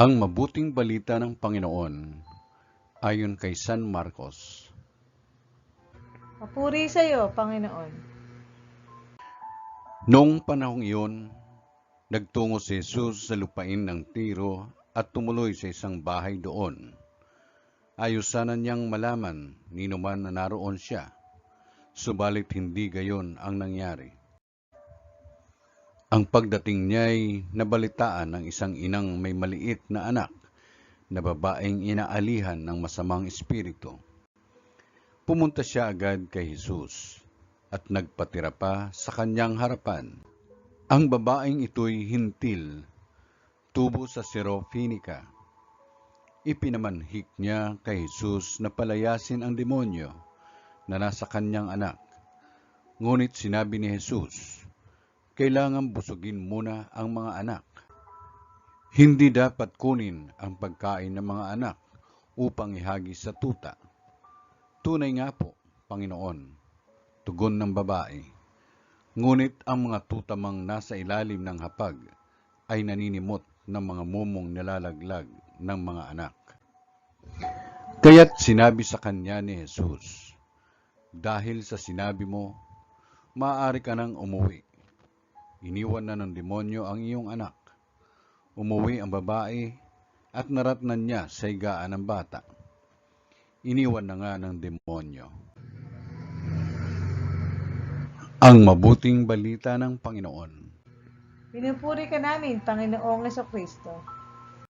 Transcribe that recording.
Ang mabuting balita ng Panginoon ayon kay San Marcos. Papuri sa iyo, Panginoon. Noong panahong iyon, nagtungo si Jesus sa lupain ng Tiro at tumuloy sa isang bahay doon. Ayos sana niyang malaman nino man na naroon siya, subalit hindi gayon ang nangyari. Ang pagdating niya'y nabalitaan ng isang inang may maliit na anak na babaeng inaalihan ng masamang espiritu. Pumunta siya agad kay Jesus at nagpatira pa sa kanyang harapan. Ang babaeng ito'y hintil, tubo sa Syrophonica. Ipinamanhik niya kay Jesus na palayasin ang demonyo na nasa kanyang anak. Ngunit sinabi ni Jesus, kailangan busugin muna ang mga anak. Hindi dapat kunin ang pagkain ng mga anak upang ihagis sa tuta. Tunay nga po, Panginoon, tugon ng babae. Ngunit ang mga tutamang nasa ilalim ng hapag ay naninimot ng mga mumong nilalaglag ng mga anak. Kaya't sinabi sa kanya ni Jesus, dahil sa sinabi mo, maaari ka nang umuwi. Iniwan na ng demonyo ang iyong anak. Umuwi ang babae at naratnan niya sa higaan ng bata. Iniwan na nga ng demonyo. Ang mabuting balita ng Panginoon. Pinupuri ka namin, Panginoong Kristo.